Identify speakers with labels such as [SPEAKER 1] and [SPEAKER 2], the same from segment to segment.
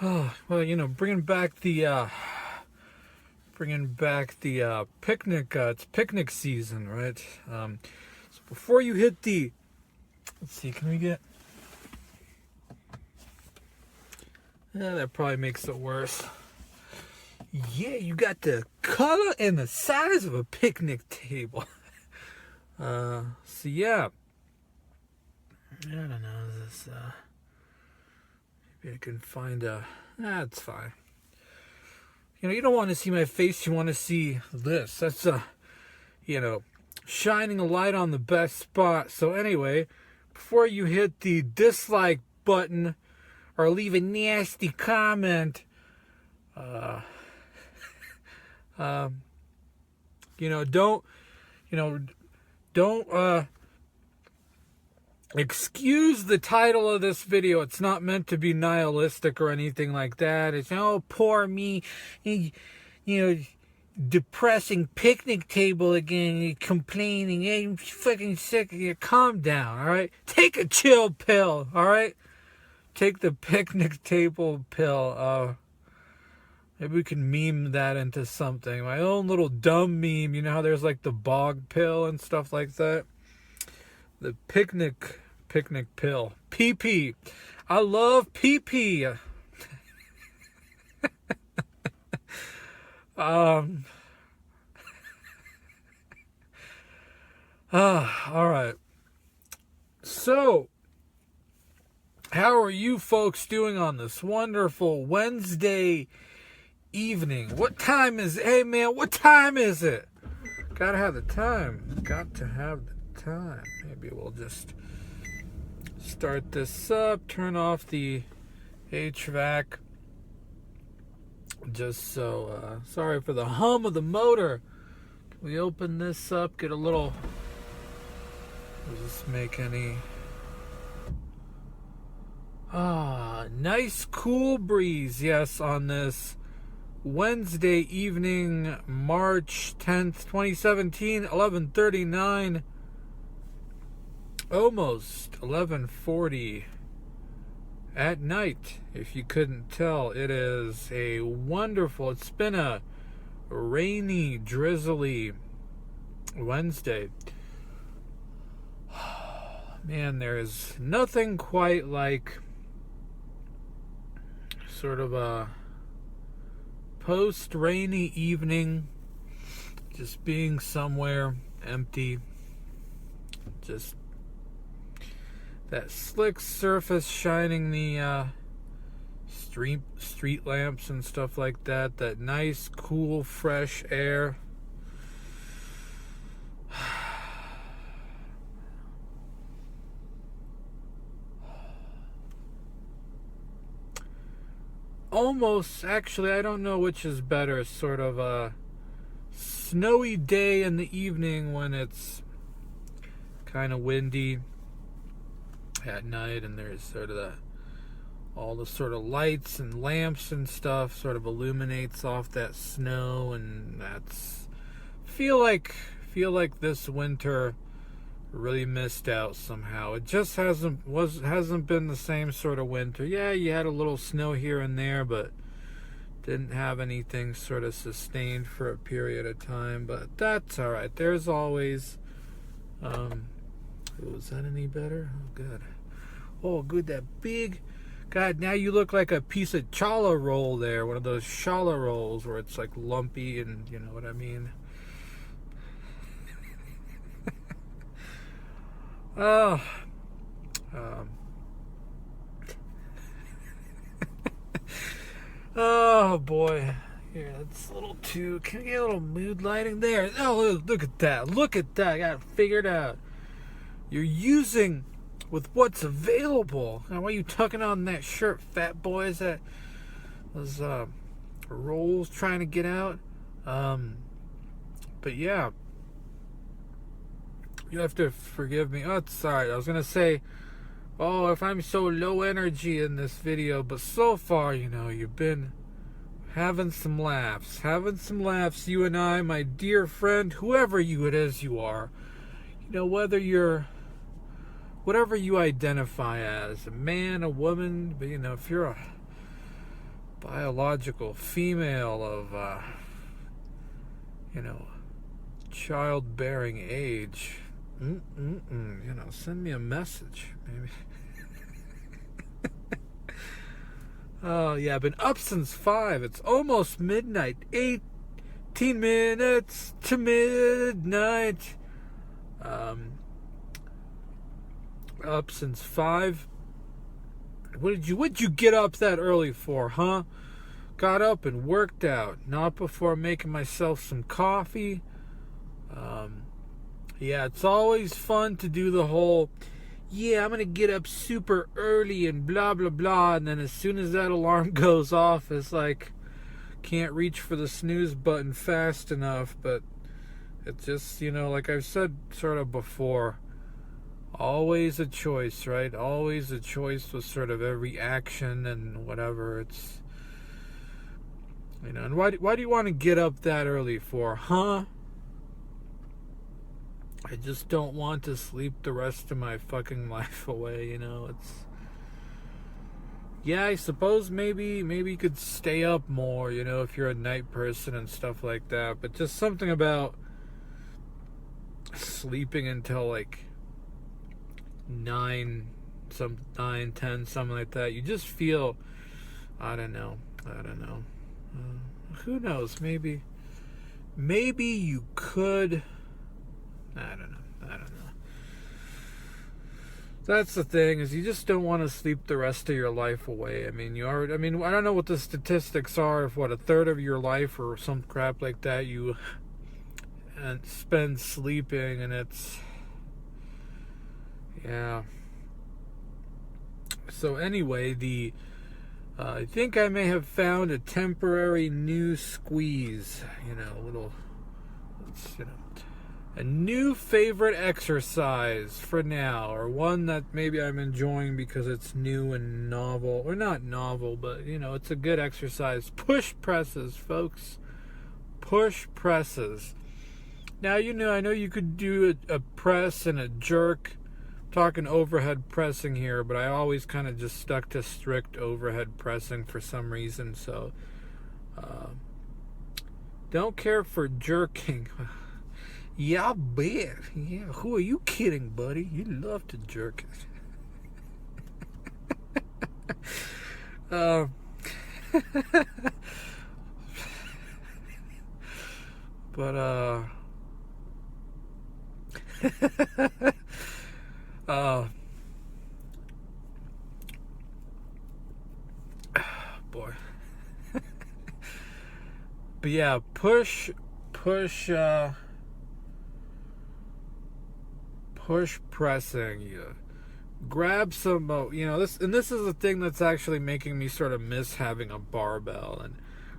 [SPEAKER 1] Oh, well, bringing back the picnic. It's picnic season, right? So before you hit let's see, can we get? Yeah, that probably makes it worse. Yeah, you got the color and the size of a picnic table. So yeah, I don't know. Maybe I can find it's fine. You don't want to see my face. You want to see this. That's shining a light on the best spot. So anyway, before you hit the dislike button or leave a nasty comment, don't excuse the title of this video. It's not meant to be nihilistic or anything like that. It's, oh, poor me, depressing picnic table again, complaining, hey, I'm fucking sick of you. Calm down, all right? Take a chill pill, all right? Take the picnic table pill. Maybe we can meme that into something. My own little dumb meme. You know how there's like the bog pill and stuff like that? The picnic pill. PP. I love PP. All right. So, how are you folks doing on this wonderful Wednesday evening? What time is it? Hey, man, what time is it? Gotta have the time. Got to have the time. Maybe we'll just start this up, turn off the HVAC. Just so, sorry for the hum of the motor. Can we open this up, get a little, does this make any, nice cool breeze, yes, on this Wednesday evening, March 10th, 2017, 11:39, almost 11:40 at night. If you couldn't tell, it is a wonderful, it's been a rainy, drizzly Wednesday. Man, there is nothing quite like sort of a post-rainy evening, just being somewhere empty, just that slick surface shining the street lamps and stuff like that, that nice, cool, fresh air. Almost, actually, I don't know which is better, sort of a snowy day in the evening when it's kind of windy at night, and there's sort of all the sort of lights and lamps and stuff sort of illuminates off that snow, and that's feel like this winter really missed out somehow. It just hasn't been the same sort of winter. Yeah, you had a little snow here and there, but didn't have anything sort of sustained for a period of time. But that's all right. There's always was that any better? Oh, good. Oh, good. That big. God, now you look like a piece of challah roll there. One of those challah rolls where it's like lumpy, and you know what I mean. Oh. Oh boy. Here, that's a little too. Can we get a little mood lighting there? Oh, look at that. Look at that. I got it figured out. You're using with what's available. Now, why are you tucking on that shirt, fat boy? Is that those rolls trying to get out? But yeah, you have to forgive me. Oh, sorry. I was gonna say, oh, if I'm so low energy in this video, but so far, you've been having some laughs. You and I, my dear friend, whoever it is you are. Whatever you identify as, a man, a woman, but if you're biological female of, childbearing age, send me a message, maybe. Oh, yeah, I've been up since 5. It's almost midnight. 18 minutes to midnight. Up since 5. What'd you get up that early for, huh? Got up and worked out. Not before making myself some coffee. Yeah, it's always fun to do the whole, I'm going to get up super early and blah, blah, blah. And then as soon as that alarm goes off, it's like, can't reach for the snooze button fast enough. But it's just, like I've said sort of before, always a choice, right? Always a choice with sort of every action and whatever. It's, and why do you want to get up that early for, huh? I just don't want to sleep the rest of my fucking life away, it's... Yeah, I suppose maybe you could stay up more, if you're a night person and stuff like that. But just something about sleeping until like 9, 10, something like that. You just feel, I don't know. Who knows? Maybe you could... I don't know. That's the thing, is you just don't want to sleep the rest of your life away. I don't know what the statistics are, if a third of your life or some crap like that you spend sleeping, and it's, yeah. So anyway, I think I may have found a temporary new squeeze, a new favorite exercise for now, or one that maybe I'm enjoying because it's new and novel, or not novel, but it's a good exercise. Push presses, folks. Push presses. Now, I know you could do a press and a jerk. I'm talking overhead pressing here, but I always kind of just stuck to strict overhead pressing for some reason, so don't care for jerking. Yeah, I bet. Yeah, who are you kidding, buddy? You love to jerk it. Boy. But yeah, push pressing. You grab some, this is the thing that's actually making me sort of miss having a barbell, and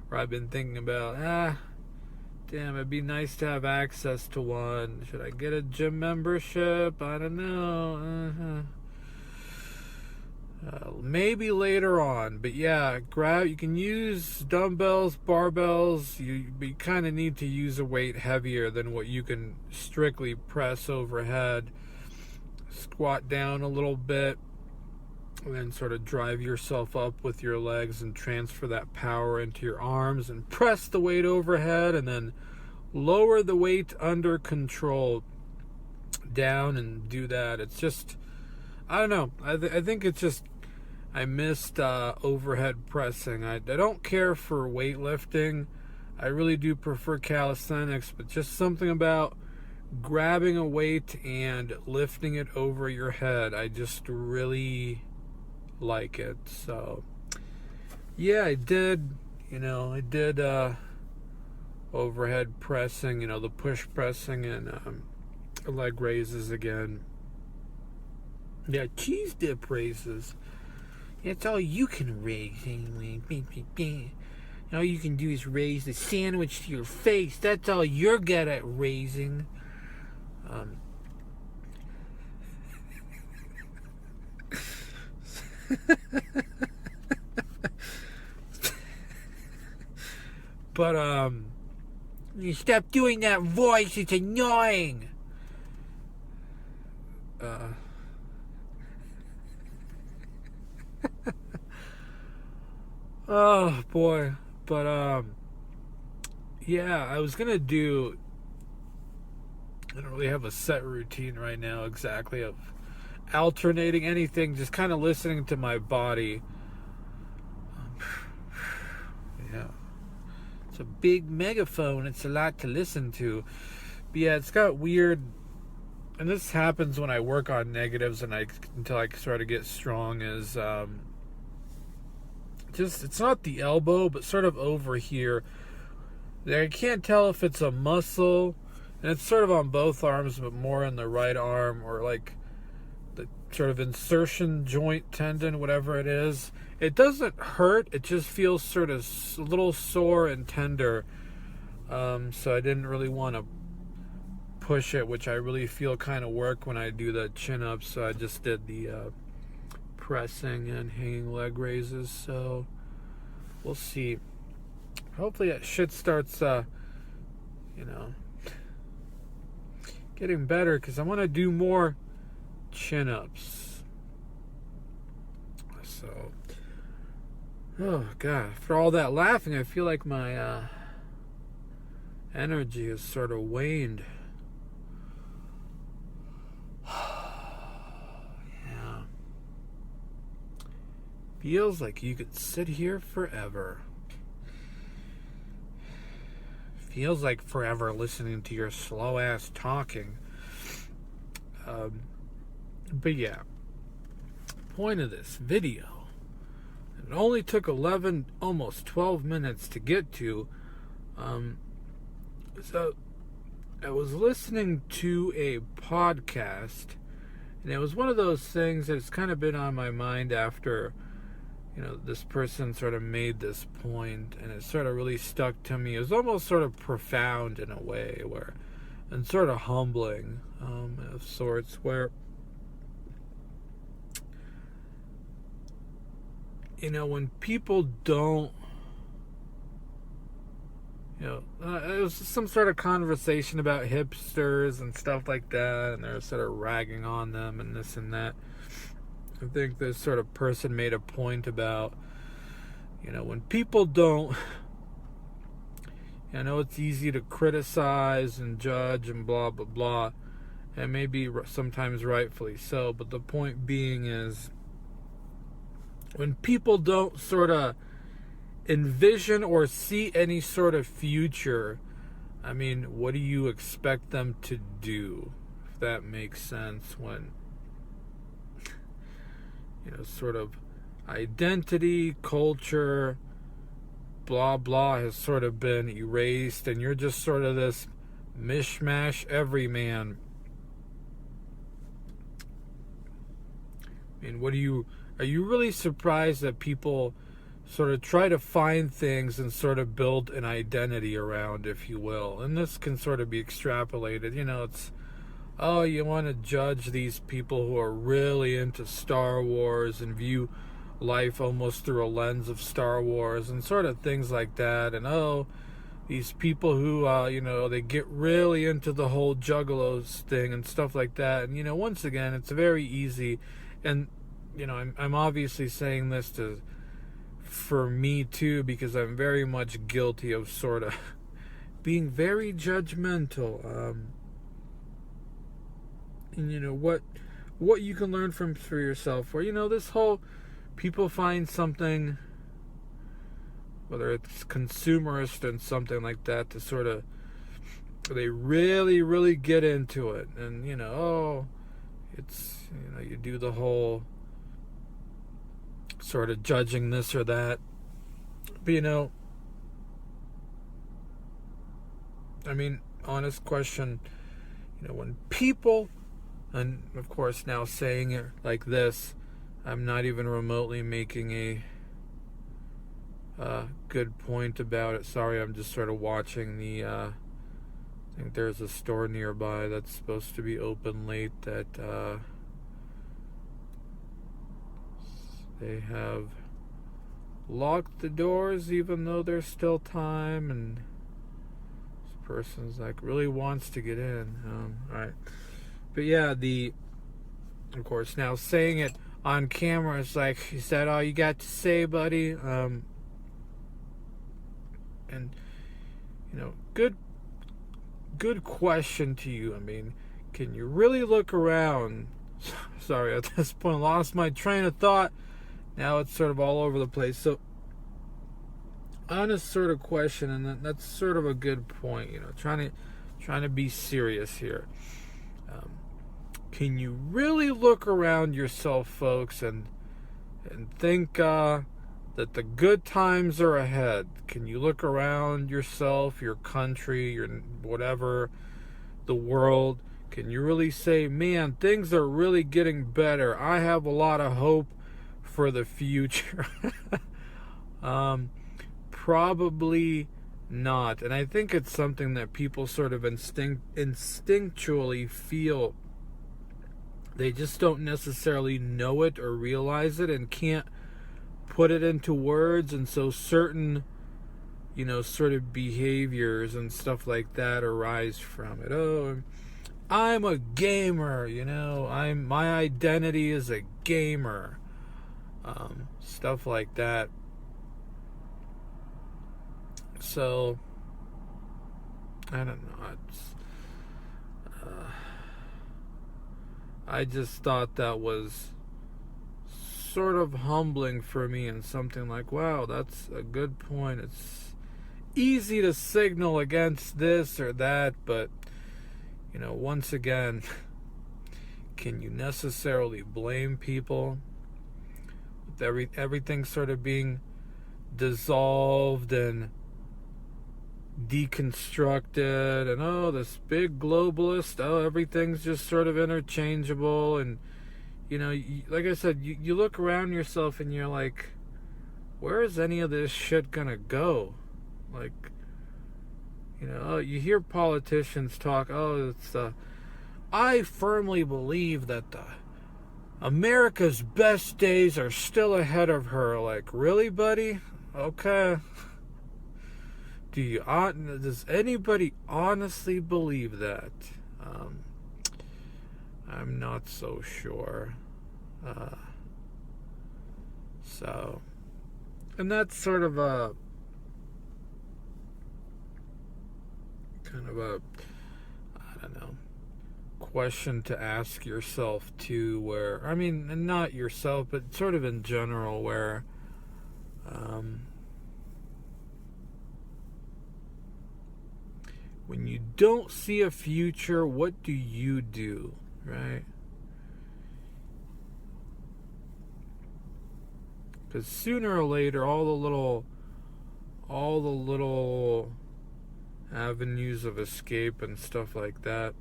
[SPEAKER 1] where I've been thinking about, damn, it'd be nice to have access to one. Should I get a gym membership? I don't know. Maybe later on, but yeah, you can use dumbbells, barbells. You kind of need to use a weight heavier than what you can strictly press overhead. Squat down a little bit, and then sort of drive yourself up with your legs and transfer that power into your arms, and press the weight overhead, and then lower the weight under control down and do that. It's just, I don't know. I think it's just, I missed overhead pressing. I don't care for weightlifting. I really do prefer calisthenics, but just something about grabbing a weight and lifting it over your head, I just really like it. So yeah, I did overhead pressing, the push pressing, and leg raises again. Yeah, cheese dip raises. That's all you can raise anyway. All you can do is raise the sandwich to your face. That's all you're good at raising. But you stop doing that voice. It's annoying. Oh boy. But yeah, I was gonna do, I don't really have a set routine right now exactly of alternating anything, just kind of listening to my body. Yeah. It's a big megaphone. It's a lot to listen to. But yeah, it's got weird, and this happens when I work on negatives and until I sort of get strong, is just, it's not the elbow, but sort of over here. I can't tell if it's a muscle, and it's sort of on both arms, but more in the right arm, or like the sort of insertion joint tendon, whatever it is. It doesn't hurt, it just feels sort of a little sore and tender. So I didn't really want to push it, which I really feel kind of work when I do the chin-ups. So I just did the pressing and hanging leg raises. So we'll see. Hopefully that shit starts, getting better, because I want to do more chin-ups. So, oh God, for all that laughing, I feel like my energy has sort of waned. Yeah. Feels like you could sit here forever. Feels like forever listening to your slow ass talking. But yeah, point of this video, it only took 11, almost 12 minutes to get to. So I was listening to a podcast, and it was one of those things that's kind of been on my mind after, this person sort of made this point, and it sort of really stuck to me. It was almost sort of profound in a way, and sort of humbling, of sorts, where, when people don't, it was some sort of conversation about hipsters and stuff like that, and they're sort of ragging on them and this and that. I think this sort of person made a point about, when people don't, I know it's easy to criticize and judge and blah, blah, blah, and maybe sometimes rightfully so, but the point being is, when people don't sort of envision or see any sort of future, what do you expect them to do? If that makes sense, when sort of identity, culture, blah, blah has sort of been erased, and you're just sort of this mishmash everyman. Are you really surprised that people sort of try to find things and sort of build an identity around, if you will? And this can sort of be extrapolated. It's, oh, you want to judge these people who are really into Star Wars and view life almost through a lens of Star Wars and sort of things like that. And, oh, these people who, they get really into the whole juggalos thing and stuff like that. And, once again, it's very easy. And, I'm obviously saying this for me too, because I'm very much guilty of sort of being very judgmental. And what you can learn for yourself, where this whole people find something, whether it's consumerist and something like that, to sort of, they really, really get into it, and it's, you do the whole sort of judging this or that. But honest question, when people, and of course now saying it like this, I'm not even remotely making a good point about it. Sorry, I'm just sort of watching the, I think there's a store nearby that's supposed to be open late that they have locked the doors even though there's still time, and this person's like really wants to get in. Alright. But yeah, of course, now saying it on camera is like, is that all you got to say, buddy? And, good question to you. I mean, can you really look around? Sorry, at this point, I lost my train of thought. Now it's sort of all over the place. So, honest sort of question, and that's sort of a good point. Trying to be serious here. Can you really look around yourself, folks, and think that the good times are ahead? Can you look around yourself, your country, your whatever, the world? Can you really say, man, things are really getting better? I have a lot of hope for the future. Probably not. And I think it's something that people sort of instinctually feel. They just don't necessarily know it or realize it and can't put it into words. And so certain, sort of behaviors and stuff like that arise from it. Oh, I'm a gamer, my identity is a gamer. Stuff like that. So, I don't know. I just thought that was sort of humbling for me, and something like, wow, that's a good point. It's easy to signal against this or that, but, once again, can you necessarily blame people with everything sort of being dissolved and deconstructed, and this big globalist, everything's just sort of interchangeable, and like I said, you look around yourself and you're like, where is any of this shit gonna go? Like, you hear politicians talk, I firmly believe that America's best days are still ahead of her. Like, really, buddy? Okay. Does anybody honestly believe that? I'm not so sure. And that's sort of a I don't know, question to ask yourself too, where, and not yourself, but sort of in general, where, when you don't see a future, what do you do, right? Because sooner or later, all the little avenues of escape and stuff like that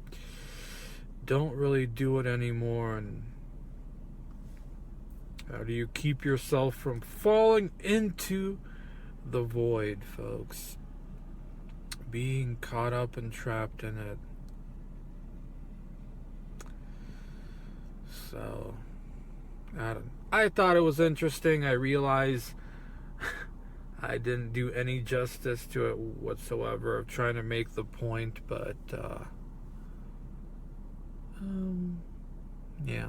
[SPEAKER 1] don't really do it anymore. And how do you keep yourself from falling into the void, folks? Being caught up and trapped in it. So, I thought it was interesting. I realize I didn't do any justice to it whatsoever of trying to make the point, but yeah.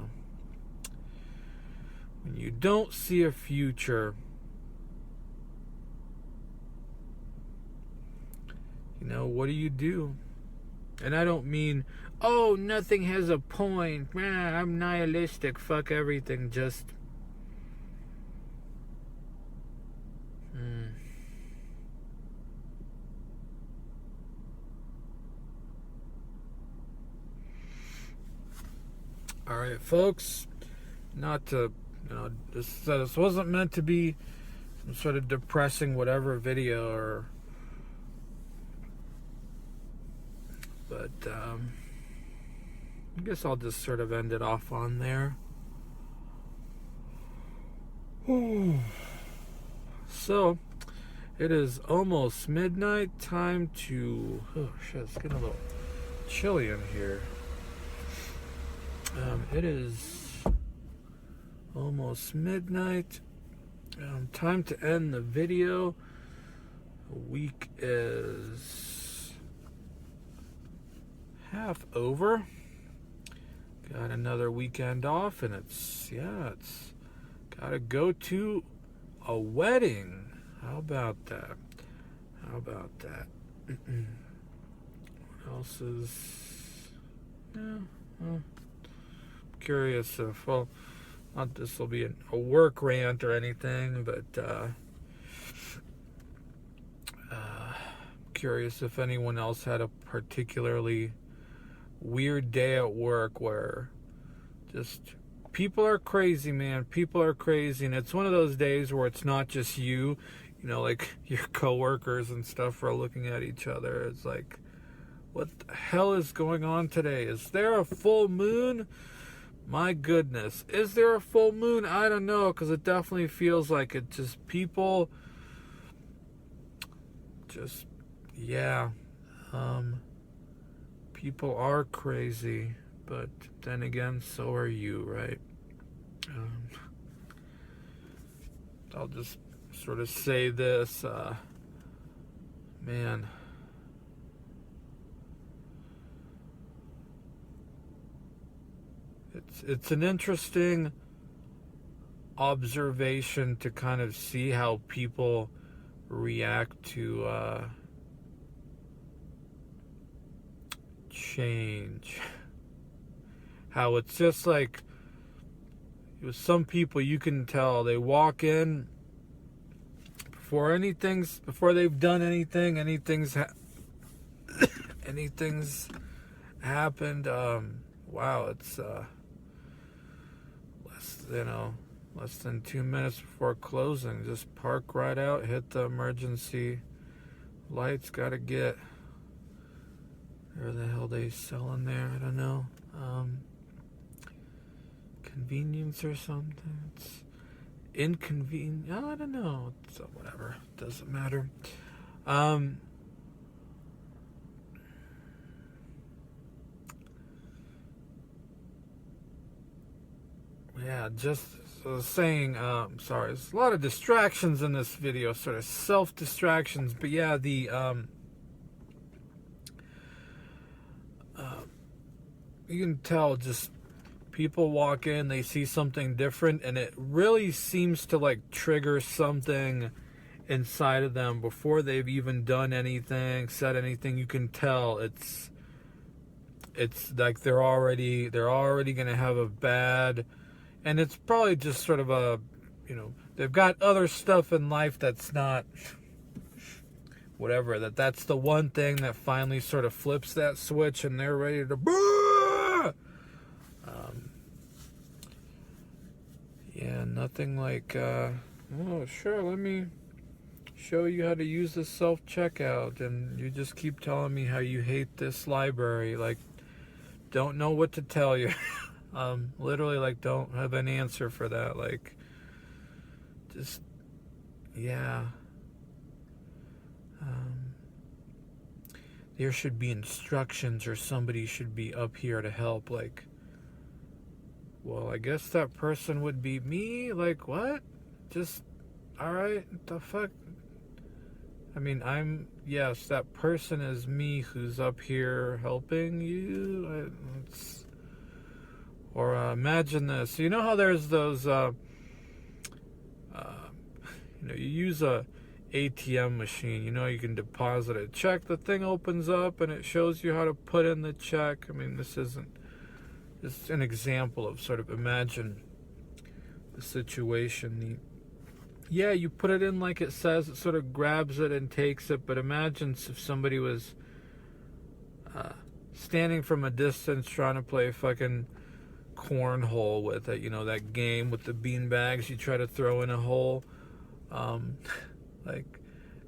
[SPEAKER 1] When you don't see a future, what do you do? And I don't mean, nothing has a point, I'm nihilistic, fuck everything, just Alright, folks, not to, this wasn't meant to be some sort of depressing whatever video, but I guess I'll just sort of end it off on there. So, it is almost midnight, time to, it's getting a little chilly in here. It is almost midnight. Time to end the video. The week is half over. Got another weekend off, and it's gotta go to a wedding. How about that? How about that? What else is... Yeah, well, curious if, well, not this will be a work rant or anything, but curious if anyone else had a particularly weird day at work where just people are crazy, man. People are crazy, and it's one of those days where it's not just you, like your coworkers and stuff are looking at each other. It's like, what the hell is going on today? Is there a full moon? My goodness. Is there a full moon? I don't know, because it definitely feels like it. Just people, just, yeah. People are crazy, but then again, so are you, right? I'll just sort of say this, man. It's an interesting observation to kind of see how people react to change. How it's just like, with some people you can tell they walk in before they've done anything, anything's happened. Wow, it's less than 2 minutes before closing. Just park right out, hit the emergency lights, gotta get where the hell they selling there, I don't know. Convenience or something. It's inconvenient. I don't know. So whatever. Doesn't matter. Yeah, just saying, sorry, there's a lot of distractions in this video, sort of self-distractions, but yeah, you can tell just people walk in, they see something different, and it really seems to like trigger something inside of them before they've even done anything, said anything. You can tell it's like they're already gonna have a bad, and it's probably just sort of a, they've got other stuff in life that's not whatever, that's the one thing that finally sort of flips that switch and they're ready to yeah, nothing like oh sure, let me show you how to use the self-checkout, and you just keep telling me how you hate this library, like don't know what to tell you. Literally, like, don't have an answer for that, like, just, yeah. There should be instructions, or somebody should be up here to help, like, well, I guess that person would be me, like, what? Just, alright, the fuck? I mean, yes, that person is me who's up here helping you. Or imagine this. You know how there's those, you use a ATM machine. You can deposit a check. The thing opens up and it shows you how to put in the check. I mean, this isn't. It's an example of sort of imagine the situation. Yeah, you put it in like it says. It sort of grabs it and takes it. But imagine if somebody was standing from a distance trying to play fucking cornhole with it, that game with the bean bags you try to throw in a hole, like,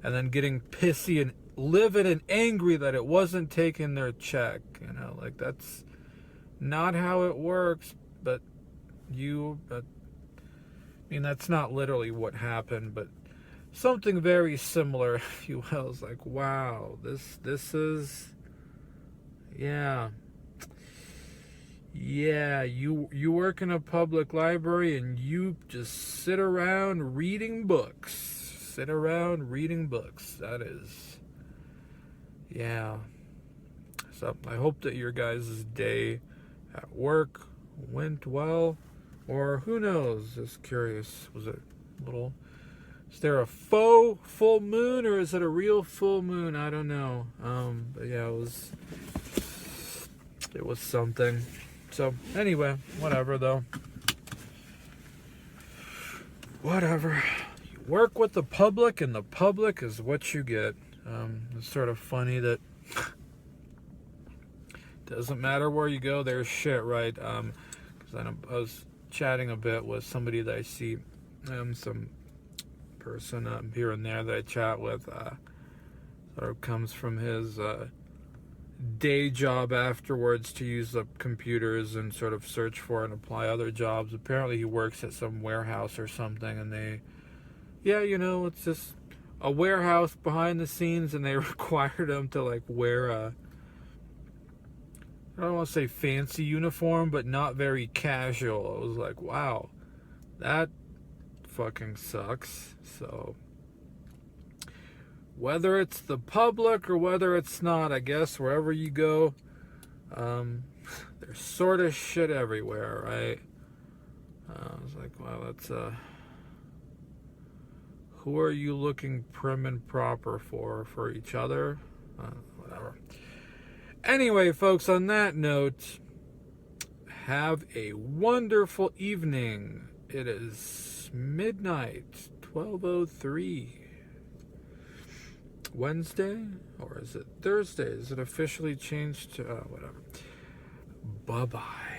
[SPEAKER 1] and then getting pissy and livid and angry that it wasn't taking their check, like, that's not how it works. But I mean, that's not literally what happened, but something very similar, if you will. It's like, wow, this is, yeah, you work in a public library and you just sit around reading books. That is, yeah. So I hope that your guys' day at work went well, or who knows, just curious, was it a little Is there a faux full moon or is it a real full moon? I don't know. But yeah, it was something. So anyway, whatever though. Whatever. You work with the public, and the public is what you get. It's sort of funny that doesn't matter where you go, there's shit, right? Because I was chatting a bit with somebody that I see, some person here and there that I chat with, sort of comes from his day job afterwards to use the computers and sort of search for and apply other jobs. Apparently he works at some warehouse or something, and it's just a warehouse behind the scenes, and they required him to like wear a, I don't want to say fancy uniform, but not very casual. I was like, wow, that fucking sucks. So whether it's the public or whether it's not, I guess wherever you go, there's sort of shit everywhere, right? I was like, well, that's who are you looking prim and proper for each other? Whatever. Anyway, folks, on that note, have a wonderful evening. It is midnight, 12:03. Wednesday? Or is it Thursday? Is it officially changed to whatever? Bye-bye.